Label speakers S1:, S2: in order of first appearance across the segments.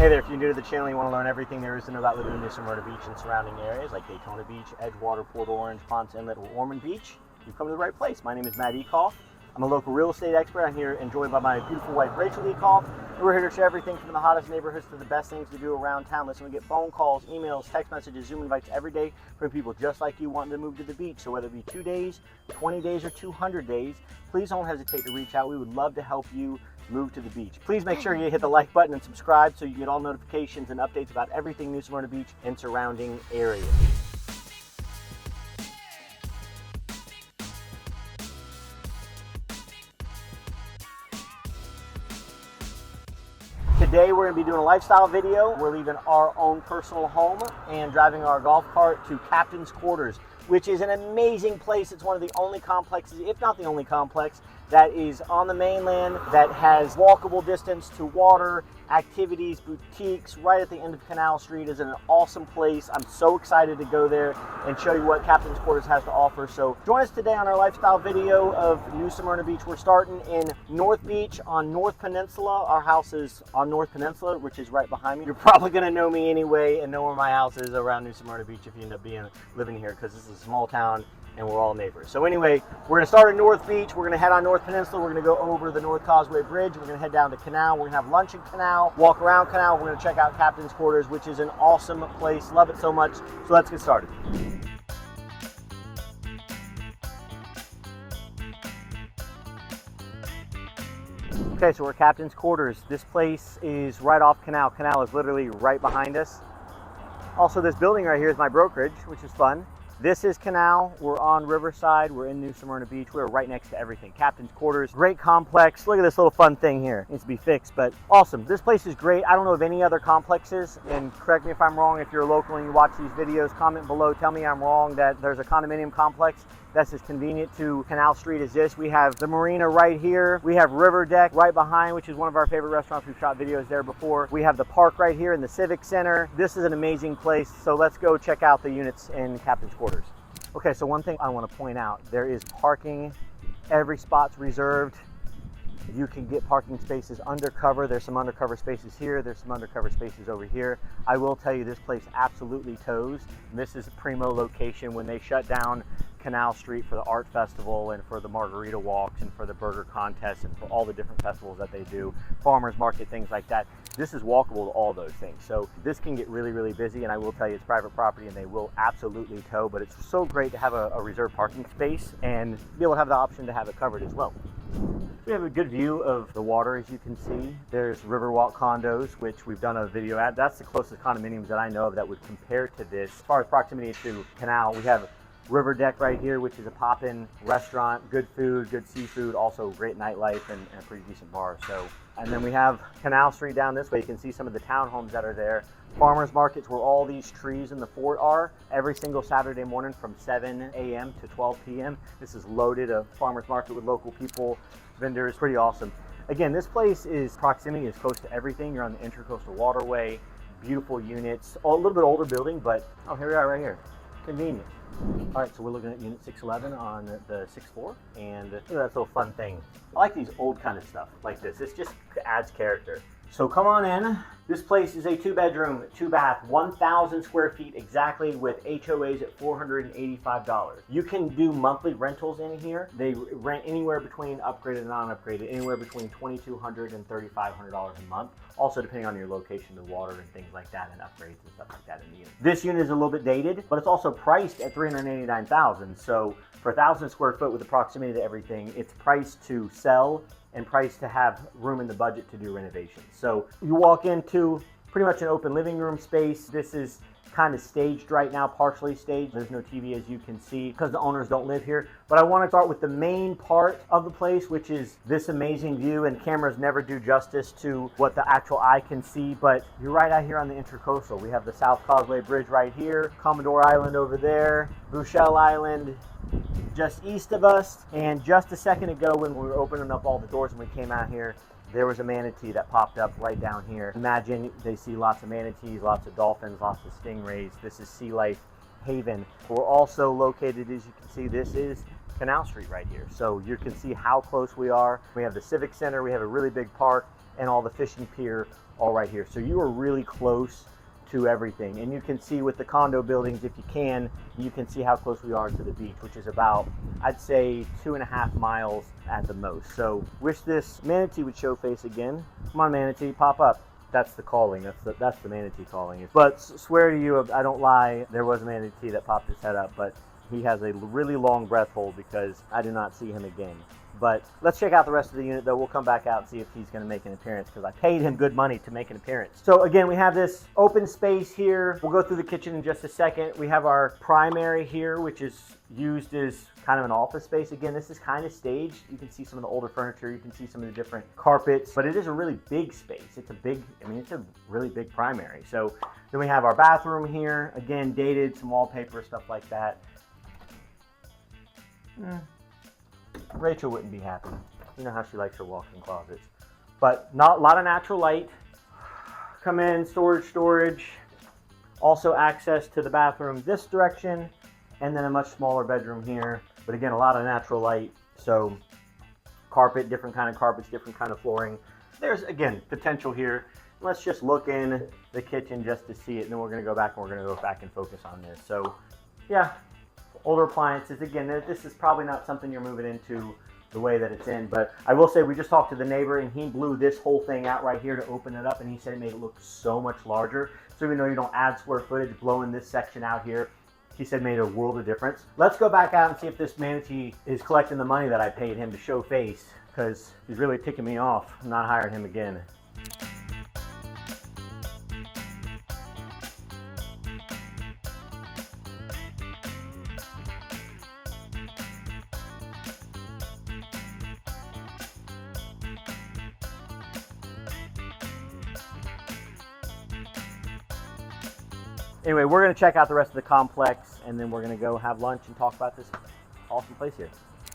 S1: Hey there, if you're new to the channel and you want to learn everything there is to know about living in New Smyrna Beach and surrounding areas like Daytona Beach, Edgewater, Port Orange, Ponce Inlet, or Ormond Beach, you've come to the right place. My name is Matt Ekoff. I'm a local real estate expert. I'm here joined by my beautiful wife, Rachel Ekoff. And we're here to share everything from the hottest neighborhoods to the best things to do around town. Listen, we get phone calls, emails, text messages, Zoom invites every day from people just like you wanting to move to the beach. So whether it be 2 days, 20 days, or 200 days, please don't hesitate to reach out. We would love to help you move to the beach. Please make sure you hit the like button and subscribe so you get all notifications and updates about everything New Smyrna Beach and surrounding areas. Today we're going to be doing a lifestyle video. We're leaving our own personal home and driving our golf cart to Captain's Quarters, which is an amazing place. It's one of the only complexes, if not the only complex, that is on the mainland that has walkable distance to water, activities, boutiques, right at the end of Canal Street. Is an awesome place. I'm so excited to go there and show you what Captain's Quarters has to offer. So join us today on our lifestyle video of New Smyrna Beach. We're starting in North Beach on North Peninsula. Our house is on North Peninsula, which is right behind me. You're probably gonna know me anyway and know where my house is around New Smyrna Beach if you end up living here, because this is a small town and we're all neighbors. So anyway, we're gonna start at North Beach. We're gonna head on North Peninsula. We're gonna go over the North Causeway Bridge. We're gonna head down to Canal. We're gonna have lunch in Canal, walk around Canal. We're gonna check out Captain's Quarters, which is an awesome place. Love it so much. So let's get started. Okay, so we're at Captain's Quarters. This place is right off Canal. Canal is literally right behind us. Also, this building right here is my brokerage, which is fun. This is Canal. We're on Riverside. We're in New Smyrna Beach. We're right next to everything. Captain's Quarters, great complex. Look at this little fun thing here. It needs to be fixed, but awesome. This place is great. I don't know of any other complexes, and correct me if I'm wrong. If you're local and you watch these videos, comment below. Tell me I'm wrong that there's a condominium complex that's as convenient to Canal Street as this. We have the marina right here. We have River Deck right behind, which is one of our favorite restaurants. We've shot videos there before. We have the park right here in the Civic Center. This is an amazing place. So let's go check out the units in Captain's Quarters. Okay, so one thing I want to point out, there is parking. Every spot's reserved. You can get parking spaces undercover. There's some undercover spaces here. There's some undercover spaces over here. I will tell you, this place absolutely tows. This is a primo location. When they shut down Canal Street for the art festival and for the margarita walks and for the burger contests and for all the different festivals that they do, farmers market, things like that, this is walkable to all those things. So this can get really, really busy, and I will tell you, it's private property and they will absolutely tow, but it's so great to have a reserved parking space and be able to have the option to have it covered as well. We have a good view of the water, as you can see. There's Riverwalk condos, which we've done a video at. That's the closest condominiums that I know of that would compare to this. As far as proximity to Canal, we have River Deck right here, which is a pop-in restaurant, good food, good seafood, also great nightlife and a pretty decent bar. So, and then we have Canal Street down this way. You can see some of the townhomes that are there. Farmers markets, where all these trees in the fort are, every single Saturday morning from 7 a.m. to 12 p.m. This is loaded, a farmers market with local people, vendors, pretty awesome. Again, this place is proximity is close to everything. You're on the Intercoastal Waterway, beautiful units, a little bit older building, but oh, here we are right here, convenient. All right, so we're looking at unit 611 on the 6th floor, and look at that little fun thing. I like these old kind of stuff like this. It just adds character. So come on in. This place is a 2-bedroom, 2-bath, 1,000 square feet exactly, with HOAs at $485. You can do monthly rentals in here. They rent anywhere between upgraded and non-upgraded, anywhere between $2,200 and $3,500 a month. Also depending on your location, the water and things like that, and upgrades and stuff like that in the unit. This unit is a little bit dated, but it's also priced at $389,000. So for 1,000 square foot with the proximity to everything, it's priced to sell and priced to have room in the budget to do renovations. So you walk into pretty much an open living room space. This is kind of staged right now, partially staged. There's no TV, as you can see, because the owners don't live here. But I want to start with the main part of the place, which is this amazing view, and cameras never do justice to what the actual eye can see, but you're right out here on the Intercoastal. We have the South Causeway Bridge right here, Commodore Island over there, Bouchelle Island just east of us. And just a second ago, when we were opening up all the doors and we came out here, there was a manatee that popped up right down here. Imagine they see lots of manatees, lots of dolphins, lots of stingrays. This is Sea Life Haven. We're also located, as you can see, this is Canal Street right here. So you can see how close we are. We have the Civic Center, we have a really big park, and all the fishing pier all right here. So you are really close to everything, and you can see with the condo buildings, if you can see how close we are to the beach, which is about, I'd say, 2.5 miles at the most. So wish this manatee would show face again. Come on, manatee, pop up. That's the calling. That's the manatee calling. But swear to you, I don't lie, there was a manatee that popped his head up, but he has a really long breath hold because I do not see him again. But let's check out the rest of the unit, though. We'll come back out and see if he's going to make an appearance because I paid him good money to make an appearance. So again, we have this open space here. We'll go through the kitchen in just a second. We have our primary here, which is used as kind of an office space. Again, this is kind of staged. You can see some of the older furniture. You can see some of the different carpets, but it is a really big space. It's a really big primary. So then we have our bathroom here. Again, dated, some wallpaper, stuff like that. Rachel wouldn't be happy. You know how she likes her walk-in closets. But not a lot of natural light. Come in, storage. Also access to the bathroom this direction, and then a much smaller bedroom here. But again, a lot of natural light. So carpet, different kind of carpets, different kind of flooring. There's, again, potential here. Let's just look in the kitchen just to see it, and then we're going to go back and focus on this. So yeah. Older appliances. Again, this is probably not something you're moving into the way that it's in, but I will say we just talked to the neighbor and he blew this whole thing out right here to open it up, and he said it made it look so much larger. So even though you don't add square footage, blowing this section out here, he said made a world of difference. Let's go back out and see if this manatee is collecting the money that I paid him to show face, because he's really ticking me off. I'm not hiring him again. Anyway, we're going to check out the rest of the complex, and then we're going to go have lunch and talk about this awesome place here.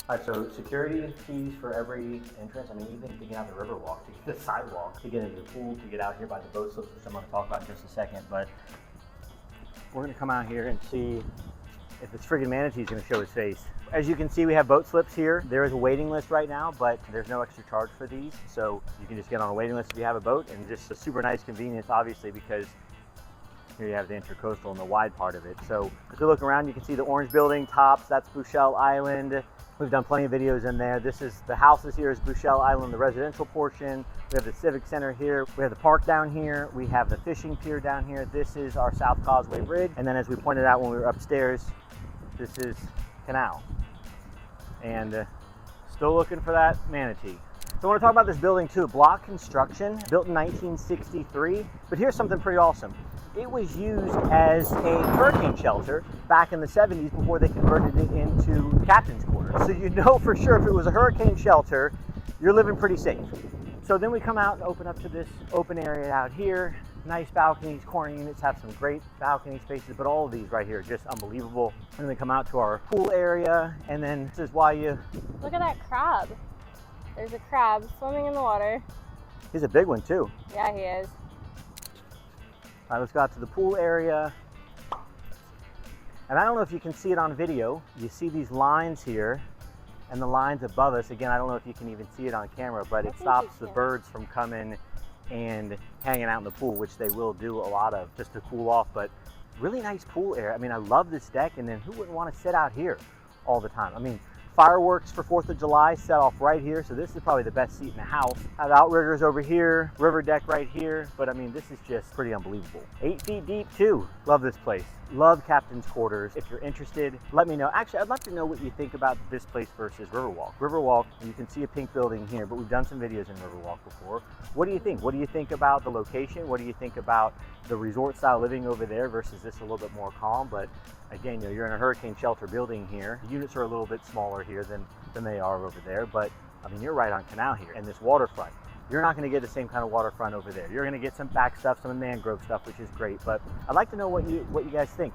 S1: All right, so security keys for every entrance. I mean, even to get out the river walk, to get the sidewalk, to get into the pool, to get out here by the boat slips, which I'm going to talk about in just a second. But we're going to come out here and see if this friggin' manatee is going to show his face. As you can see, we have boat slips here. There is a waiting list right now, but there's no extra charge for these. So you can just get on a waiting list if you have a boat, and just a super nice convenience, obviously, because here you have the intercoastal and the wide part of it. So if you look around, you can see the orange building tops. That's Bouchelle Island. We've done plenty of videos in there. This is the houses here is Bouchelle Island, the residential portion. We have the Civic Center here. We have the park down here. We have the fishing pier down here. This is our South Causeway Bridge. And then as we pointed out when we were upstairs, this is Canal. And still looking for that manatee. So I want to talk about this building too. Block construction, built in 1963. But here's something pretty awesome. It was used as a hurricane shelter back in the 70s before they converted it into captain's quarters. So you know for sure if it was a hurricane shelter, you're living pretty safe. So then we come out and open up to this open area out here. Nice balconies, corner units have some great balcony spaces, but all of these right here are just unbelievable. And then we come out to our pool area, and then this is why you...
S2: Look at that crab. There's a crab swimming in the water.
S1: He's a big one too.
S2: Yeah, he is.
S1: All right, let's go out to the pool area. And I don't know if you can see it on video. You see these lines here and the lines above us. Again, I don't know if you can even see it on camera, but it stops the birds from coming and hanging out in the pool, which they will do a lot of just to cool off. But really nice pool area. I mean, I love this deck, and then who wouldn't want to sit out here all the time? I mean, fireworks for 4th of July set off right here, so this is probably the best seat in the house. I have outriggers over here, river deck right here, but I mean, this is just pretty unbelievable. 8 feet deep too. Love this place. Love Captain's Quarters. If you're interested, let me know. Actually, I'd love to know what you think about this place versus Riverwalk. Riverwalk, you can see a pink building here, but we've done some videos in Riverwalk before. What do you think? What do you think about the location? What do you think about the resort style living over there versus this a little bit more calm? But again, you know, you're in a hurricane shelter building here. The units are a little bit smaller here than they are over there, but I mean, you're right on Canal here and this waterfront. You're not going to get the same kind of waterfront over there. You're going to get some back stuff, some mangrove stuff, which is great. But I'd like to know what you guys think.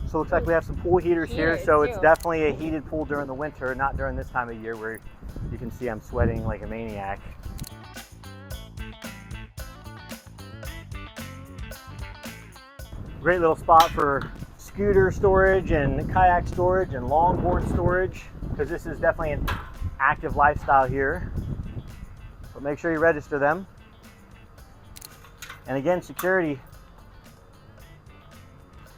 S1: So it looks like we have some pool heaters here. So it's definitely a heated pool during the winter, not during this time of year where you can see I'm sweating like a maniac. Great little spot for scooter storage and kayak storage and longboard storage. because this is definitely an active lifestyle here. But make sure you register them. And again, security,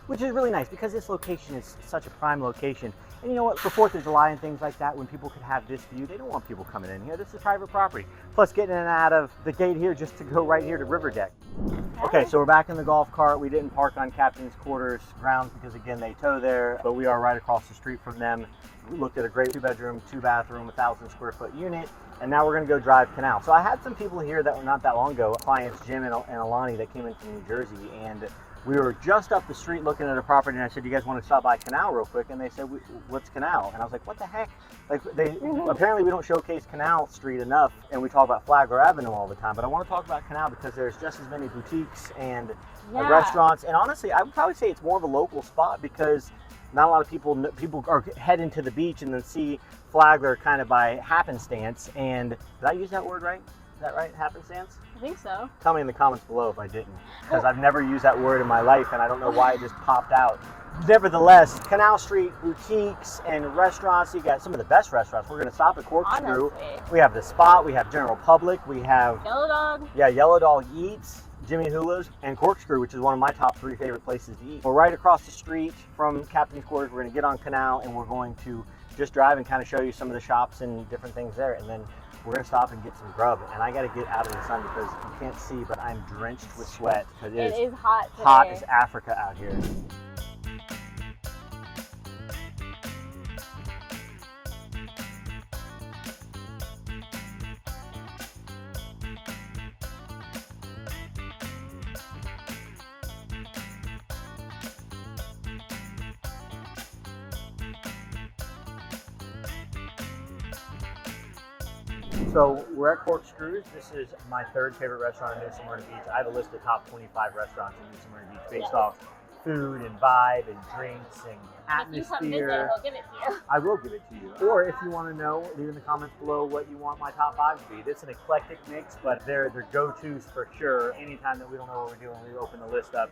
S1: which is really nice because this location is such a prime location. And you know what, for 4th of July and things like that, when people could have this view, they don't want people coming in here. This is private property. Plus getting in and out of the gate here just to go right here to River Deck. Okay, so we're back in the golf cart. We didn't park on Captain's Quarters grounds because again, they tow there, but we are right across the street from them. We looked at a great 2-bedroom, 2-bathroom, 1,000 square foot unit, and now we're gonna go drive Canal. So I had some people here that were not that long ago, clients Jim and Alani that came in from New Jersey, and we were just up the street looking at a property, and I said, "You guys want to stop by Canal real quick?" And they said, "What's Canal?" And I was like, "What the heck?" Like apparently we don't showcase Canal Street enough, and we talk about Flagler Avenue all the time. But I want to talk about Canal because there's just as many boutiques and restaurants, and honestly, I would probably say it's more of a local spot because not a lot of people are heading to the beach and then see Flagler kind of by happenstance. And did I use that word right? Is that right? Happenstance?
S2: I think so.
S1: Tell me in the comments below if I didn't, because I've never used that word in my life and I don't know why it just popped out. Nevertheless, Canal Street boutiques and restaurants, you got some of the best restaurants. We're going to stop at Corkscrew.
S2: Honestly.
S1: We have The Spot, we have General Public, we have
S2: Yellow Dog.
S1: Yeah, Yellow Dog Eats, Jimmy Hula's, and Corkscrew, which is one of my top 3 favorite places to eat. We're right across the street from Captain's Quarters. We're going to get on Canal and we're going to just drive and kind of show you some of the shops and different things there, and then we're gonna stop and get some grub. And I gotta get out of the sun because you can't see, but I'm drenched with sweat because
S2: It is hot today.
S1: hot as Africa out here. So we're at Corkscrews. This is my 3rd favorite restaurant in New Smyrna Beach. I have a list of top 25 restaurants in New Smyrna Beach based off food and vibe and drinks and atmosphere.
S2: If you come visit, he'll give it to you.
S1: I will give it to you. Or if you want to know, leave in the comments below what you want my top 5 to be. It's an eclectic mix, but they're go-tos for sure. Anytime that we don't know what we're doing, we open the list up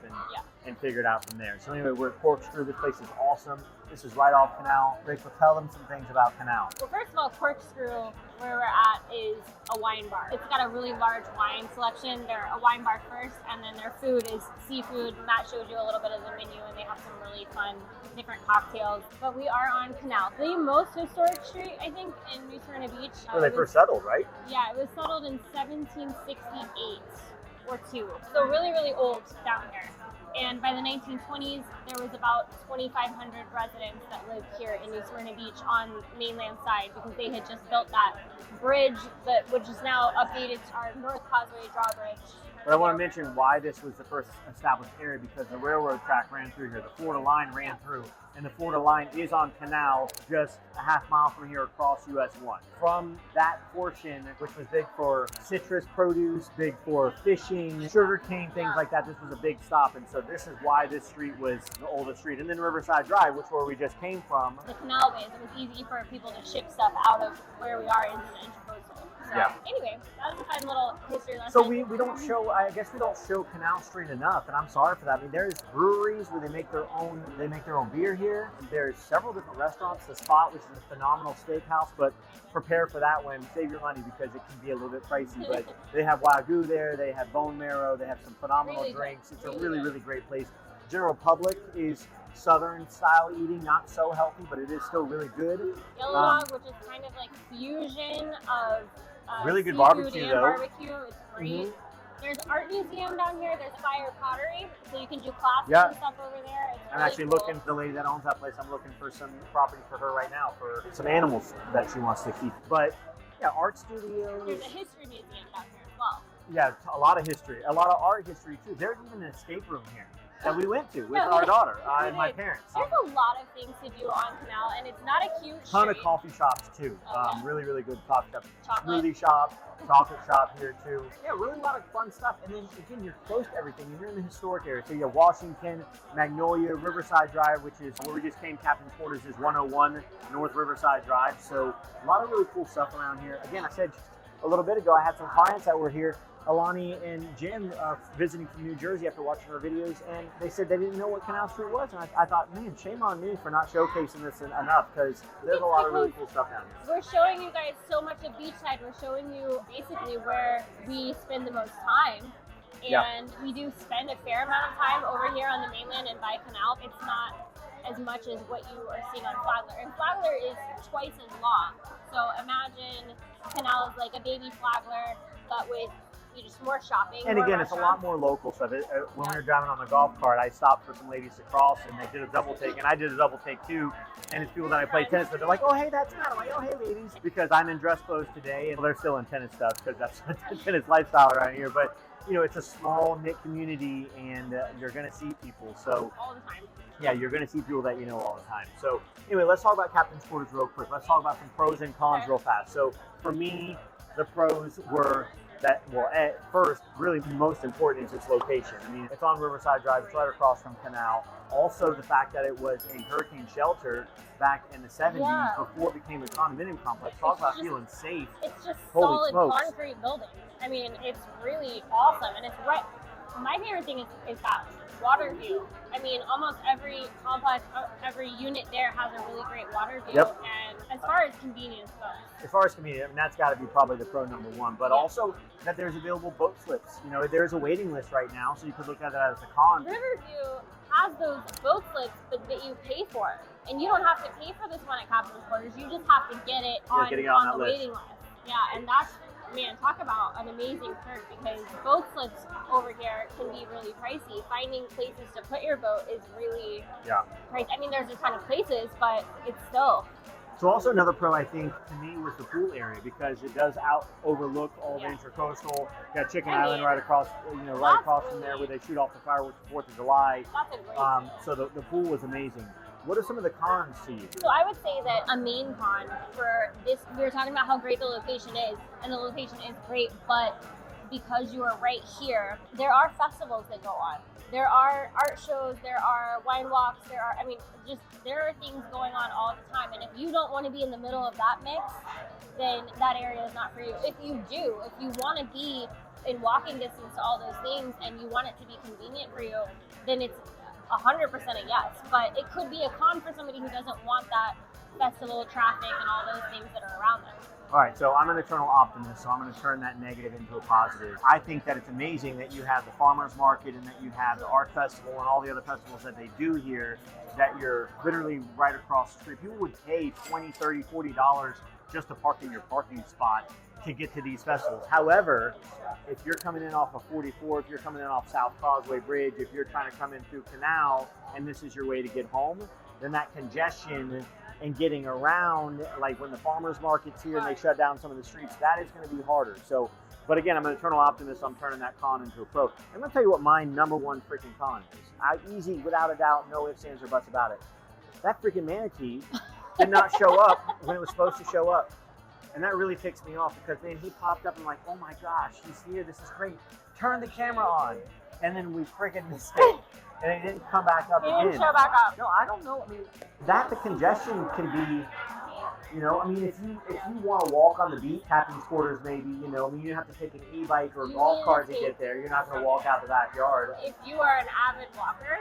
S1: and figure it out from there. So anyway, we're at Corkscrew. This place is awesome. This is right off Canal. Rachel, tell them some things about Canal.
S2: Well, first of all, Corkscrew, where we're at, is a wine bar. It's got a really large wine selection. They're a wine bar first, and then their food is seafood. Matt showed you a little bit of the menu, and they have some really fun different cocktails. But we are on Canal, the most historic street, I think, in New Smyrna Beach.
S1: Where they first settled, right?
S2: Yeah, it was settled in 1768 or 2. So really, really old down here. And by the 1920s, there was about 2,500 residents that lived here in New Smyrna Beach on mainland side because they had just built that bridge, which is now updated to our North Causeway Drawbridge.
S1: But I want to mention why this was the first established area, because the railroad track ran through here. The Florida line ran through, and the Florida line is on Canal just a half mile from here across US 1. From that portion, which was big for citrus produce, big for fishing, sugarcane, things like that, this was a big stop. And so this is why this street was the oldest street. And then Riverside Drive, which is where we just came from.
S2: The canal ways, it was easy for people to ship stuff out of where we are into the intercoastal. So anyway, that was a fun little history lesson.
S1: So we don't show, I guess we don't show Canal Street enough, and I'm sorry for that. I mean, there's breweries where they make their own beer here. There's several different restaurants. The Spot, which is a phenomenal steakhouse, but prepare for that one. Save your money because it can be a little bit pricey. But they have Wagyu there, they have bone marrow, they have some phenomenal drinks. It's a really, really great place. General Public is Southern style eating, not so healthy, but it is still really good.
S2: Yellow Dog, which is kind of like fusion of
S1: really good
S2: barbecue
S1: though.
S2: Barbecue, it's great. There's art museum down here. There's fire pottery, so you can do classes and stuff over there. It's
S1: I'm
S2: really
S1: actually
S2: cool.
S1: looking, the lady that owns that place, I'm looking for some property for her right now for some animals that she wants to keep. But yeah, art studios.
S2: There's a history museum down here as well.
S1: Yeah, a lot of history, a lot of art history too. There's even an escape room here that we went to with our daughter and my parents.
S2: There's a lot of things to do on Canal, and it's not a huge
S1: Ton
S2: street.
S1: of coffee shops too. Really, really good coffee shops.
S2: Chocolate.
S1: Smoothie shop, chocolate shop here too. Yeah, really a lot of fun stuff. And then again, you're close to everything. You're in the historic area. So you have Washington, Magnolia, Riverside Drive, which is where we just came. Captain's Quarters is 101 North Riverside Drive. So a lot of really cool stuff around here. Again, I said a little bit ago, I had some clients that were here Alani and Jim visiting from New Jersey after watching our videos, and they said they didn't know what Canal Street was. And I thought, man, shame on me for not showcasing this enough, because there's a lot of really cool stuff down here.
S2: We're showing you guys so much of beachside. We're showing you basically where we spend the most time. And we do spend a fair amount of time over here on the mainland and by Canal. It's not as much as what you are seeing on Flagler. And Flagler is twice as long. So imagine Canal is like a baby Flagler, but with just more shopping.
S1: And again, it's a lot more local stuff. When we were driving on the golf cart, I stopped for some ladies to cross, and they did a double take, and I did a double take too. And it's people that I play tennis with. They're like, "Oh, hey, that's Matt." I'm like, "Oh, hey, ladies," because I'm in dress clothes today, and they're still in tennis stuff because that's tennis lifestyle around here. But you know, it's a small knit community, and you're going to see people. So
S2: all the time.
S1: Yeah, you're going to see people that you know all the time. So anyway, let's talk about Captain's Quarters real quick. Let's talk about some pros and cons real fast. So for me, the pros were that, well, at first, really most important is its location. I mean, it's on Riverside Drive, it's right across from Canal. Also, the fact that it was a hurricane shelter back in the 70s before it became a condominium complex. Talk about feeling safe.
S2: It's just
S1: Holy
S2: solid
S1: smokes.
S2: concrete building. I mean, it's really awesome, and it's right. My favorite thing is that water view. I mean, almost every complex, every unit there has a really great water view.
S1: Yep.
S2: And as far as convenience goes.
S1: As far as convenience, I mean, that's got to be probably the pro number one. But also that there's available boat slips. You know, there's a waiting list right now, so you could look at that as a con.
S2: Riverview has those boat slips, but that you pay for. And you don't have to pay for this one at Captain's Quarters. You just have to get it on the waiting list. Yeah, and that's, man, talk about an amazing perk, because boat slips over here can be really pricey. Finding places to put your boat is really pricey. I mean, there's a ton of places, but it's still.
S1: So also another pro, I think, to me, was the pool area, because it does overlook all the Intracoastal. You got Chicken Island right across, right across from there where they shoot off the fireworks for 4th of July.
S2: That's a great
S1: so the pool was amazing. What are some of the cons to you?
S2: So I would say that a main con for this, we were talking about how great the location is, and the location is great, but because you are right here, there are festivals that go on. There are art shows, there are wine walks, there are things going on all the time. And if you don't want to be in the middle of that mix, then that area is not for you. If you do, if you want to be in walking distance to all those things and you want it to be convenient for you, then it's 100% a yes. But it could be a con for somebody who doesn't want that festival traffic and all those things that are around them.
S1: All right, so I'm an eternal optimist, so I'm going to turn that negative into a positive. I think that it's amazing that you have the farmers market and that you have the art festival and all the other festivals that they do here, that you're literally right across the street. People would pay $20, $30, $40 just to park in your parking spot to get to these festivals. However, if you're coming in off of 44, if you're coming in off South Causeway Bridge, if you're trying to come in through Canal and this is your way to get home, then that congestion and getting around, like when the farmers market's here and they shut down some of the streets, that is going to be harder. So, but again, I'm an eternal optimist. I'm turning that con into a pro. I'm going to tell you what my number one freaking con is. Easy, without a doubt, no ifs, ands, or buts about it. That freaking manatee did not show up when it was supposed to show up. And that really ticks me off, because then he popped up and I'm like, oh my gosh, he's here. This is great. Turn the camera on. And then we freaking missed it. And it didn't come back up again.
S2: It didn't show back up.
S1: No, I don't know. I mean, the congestion can be, I mean, if you want to walk on the beach, Captain's Quarters maybe, I mean, you have to take an e-bike or a golf cart to get there. You're not going to walk out the backyard.
S2: If you are an avid walker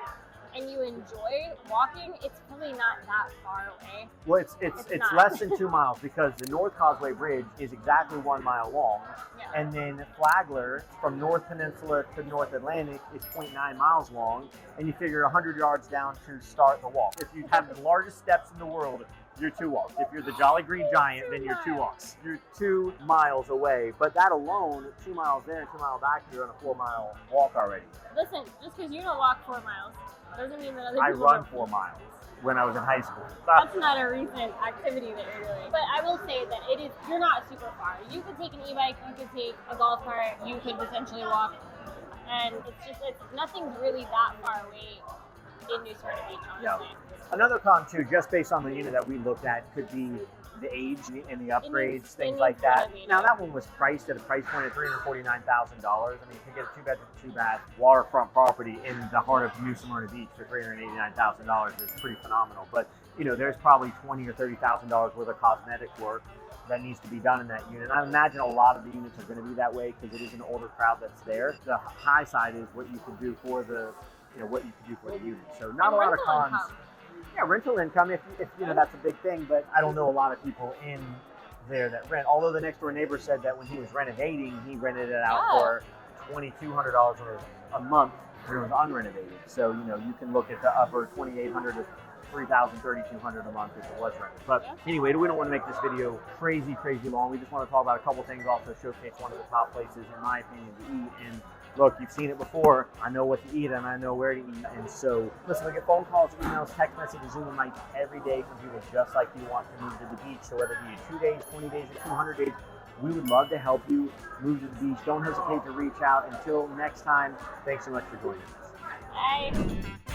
S2: and you enjoy walking, it's probably not that far away.
S1: Well, it's less than 2 miles, because the North Causeway Bridge is exactly 1 mile long. Yeah. And then Flagler, from North Peninsula to North Atlantic, is 0.9 miles long. And you figure 100 yards down to start the walk. If you have the largest steps in the world, you're 2 walks. If you're the Jolly Green Giant, then you're 2 walks. You're 2 miles away. But that alone, 2 miles there and 2 miles back, you're on a 4 mile walk already.
S2: Listen, just because you don't walk 4 miles doesn't mean that other people
S1: I run 4 miles when I was in high school.
S2: That's not a recent activity that you're doing. But I will say that you're not super far. You could take an e-bike, you could take a golf cart, you could potentially walk. And nothing's really that far away in New Smyrna Beach, honestly.
S1: Yeah. Another con too, just based on the unit that we looked at, could be the age and the upgrades, things like that. Now that one was priced at a price point of $349,000. I mean, to get a 2-bedroom, 2-bath waterfront property in the heart of New Smyrna Beach for $389,000 is pretty phenomenal. But there's probably $20,000 or $30,000 worth of cosmetic work that needs to be done in that unit. I imagine a lot of the units are going to be that way because it is an older crowd that's there. The high side is what you can do for the, what you can do for the unit. So not
S2: And
S1: a lot of
S2: rental
S1: cons.
S2: income.
S1: Yeah, rental income, if that's a big thing, but I don't know a lot of people in there that rent. Although the next door neighbor said that when he was renovating, he rented it out for $2,200 a month when it was unrenovated. So, you can look at the upper $2,800 to $3,000, $3,200 a month if it was rented. But anyway, we don't want to make this video crazy long. We just want to talk about a couple things, also showcase one of the top places, in my opinion, to eat. And look, you've seen it before. I know what to eat and I know where to eat. And so, listen, we get phone calls, emails, text messages, Zoom invites every day from people just like you want to move to the beach. So whether it be 2 days, 20 days, or 200 days, we would love to help you move to the beach. Don't hesitate to reach out. Until next time, thanks so much for joining us.
S2: Bye.